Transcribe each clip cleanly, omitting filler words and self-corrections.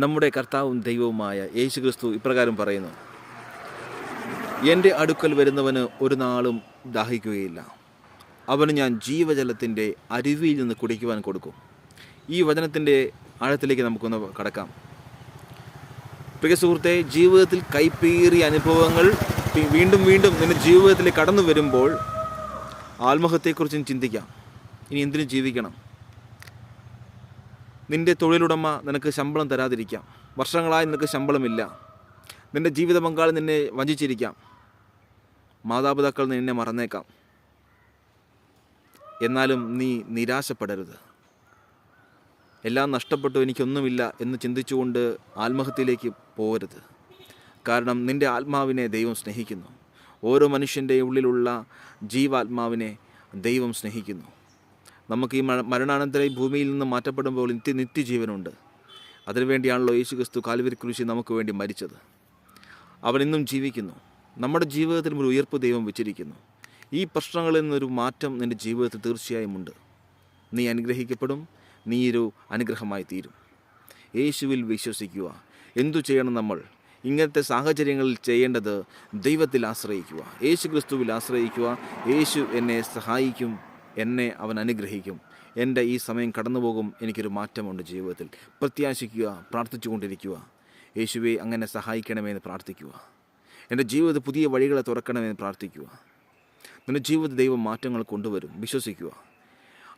നമ്മുടെ കർത്താവും ദൈവവുമായ യേശുക്രിസ്തു ഇപ്രകാരം പറയുന്നു: എൻ്റെ അടുക്കൽ വരുന്നവന് ഒരു നാളും ദാഹിക്കുകയില്ല, അവന് ഞാൻ ജീവജലത്തിൻ്റെ അരുവിയിൽ നിന്ന് കുടിക്കുവാൻ കൊടുക്കും. ഈ വചനത്തിൻ്റെ ആഴത്തിലേക്ക് നമുക്കൊന്ന് കടക്കാം. പ്രിയ സുഹൃത്തെ, ജീവിതത്തിൽ കൈപ്പേറിയ അനുഭവങ്ങൾ വീണ്ടും വീണ്ടും നിന്റെ ജീവിതത്തിലേക്ക് കടന്നു വരുമ്പോൾ ആത്മഹത്യയെക്കുറിച്ചും ചിന്തിക്കാം. ഇനി എന്തിനു ജീവിക്കണം? നിൻ്റെ തൊഴിലുടമ നിനക്ക് ശമ്പളം തരാതിരിക്കാം, വർഷങ്ങളായി നിനക്ക് ശമ്പളമില്ല, നിൻ്റെ ജീവിത പങ്കാളി നിന്നെ വഞ്ചിച്ചിരിക്കാം, മാതാപിതാക്കൾ നിന്നെ മറന്നേക്കാം. എന്നാലും നീ നിരാശപ്പെടരുത്. എല്ലാം നഷ്ടപ്പെട്ടു, എനിക്കൊന്നുമില്ല എന്ന് ചിന്തിച്ചുകൊണ്ട് ആത്മഹത്യയിലേക്ക് പോകരുത്. കാരണം നിൻ്റെ ആത്മാവിനെ ദൈവം സ്നേഹിക്കുന്നു. ഓരോ മനുഷ്യൻ്റെ ഉള്ളിലുള്ള ജീവാത്മാവിനെ ദൈവം സ്നേഹിക്കുന്നു. നമുക്ക് ഈ മരണാനന്തര ഈ ഭൂമിയിൽ നിന്ന് മാറ്റപ്പെടുമ്പോൾ നിത്യജീവനുണ്ട്. അതിനുവേണ്ടിയാണല്ലോ യേശുക്രിസ്തു കാൽവരി ക്രൂശിൽ നമുക്ക് വേണ്ടി മരിച്ചത്. അവൻ ഇന്നും ജീവിക്കുന്നു. നമ്മുടെ ജീവിതത്തിൽ ഒരു ഉയർപ്പ് ദൈവം വെച്ചിരിക്കുന്നു. ഈ പ്രശ്നങ്ങളിൽ നിന്നൊരു മാറ്റം നിൻ്റെ ജീവിതത്തിൽ തീർച്ചയായും ഉണ്ട്. നീ അനുഗ്രഹിക്കപ്പെടും. നീ ഒരു അനുഗ്രഹമായി തീരും. യേശുവിൽ വിശ്വസിക്കുക. എന്തു ചെയ്യണം നമ്മൾ? ഇങ്ങനത്തെ സാഹചര്യങ്ങളിൽ ചെയ്യേണ്ടത് ദൈവത്തിൽ ആശ്രയിക്കുക, യേശുക്രിസ്തുവിൽ ആശ്രയിക്കുക. യേശു എന്നെ സഹായിക്കും, എന്നെ അവൻ അനുഗ്രഹിക്കും. എൻ്റെ ഈ സമയം കടന്നു പോകും, എനിക്കൊരു മാറ്റമുണ്ട് ജീവിതത്തിൽ. പ്രത്യാശിക്കുക, പ്രാർത്ഥിച്ചു കൊണ്ടിരിക്കുക. യേശുവെ അങ്ങനെ സഹായിക്കണമെന്ന് പ്രാർത്ഥിക്കുക. എൻ്റെ ജീവിതത്തിൽ പുതിയ വഴികളെ തുറക്കണമെന്ന് പ്രാർത്ഥിക്കുക. നിൻ്റെ ജീവിതത്തിൽ ദൈവം മാറ്റങ്ങൾ കൊണ്ടുവരും. വിശ്വസിക്കുക.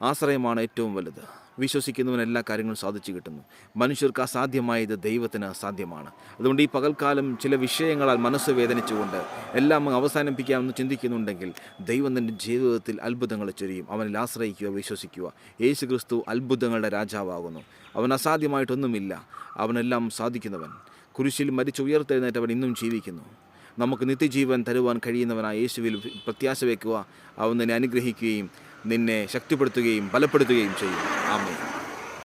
ആശ്രയമാണ് ഏറ്റവും വലുത്. വിശ്വസിക്കുന്നവന് എല്ലാ കാര്യങ്ങളും സാധിച്ചു കിട്ടുന്നു. മനുഷ്യർക്ക് അസാധ്യമായത് ദൈവത്തിന് അസാധ്യമാണ്. അതുകൊണ്ട് ഈ പകൽക്കാലം ചില വിഷയങ്ങളാൽ മനസ്സ് വേദനിച്ചുകൊണ്ട് എല്ലാം അവസാനിപ്പിക്കാമെന്ന് ചിന്തിക്കുന്നുണ്ടെങ്കിൽ ദൈവം നിൻ്റെ ജീവിതത്തിൽ അത്ഭുതങ്ങൾ ചൊരിയും. അവനിൽ ആശ്രയിക്കുക, വിശ്വസിക്കുക. യേശുക്രിസ്തു അത്ഭുതങ്ങളുടെ രാജാവാകുന്നു. അവൻ അസാധ്യമായിട്ടൊന്നുമില്ല. അവനെല്ലാം സാധിക്കുന്നവൻ. കുരിശിൽ മരിച്ച് ഉയർത്തെഴുന്നേറ്റവൻ ഇന്നും ജീവിക്കുന്നു. നമുക്ക് നിത്യജീവൻ തരുവാൻ കഴിയുന്നവനായ യേശുവിൽ പ്രത്യാശ വയ്ക്കുക. അവൻ നിന്നെ അനുഗ്രഹിക്കുകയും നിന്നെ ശക്തിപ്പെടുത്തുകയും ബലപ്പെടുത്തുകയും ചെയ്യും. ആമേൻ.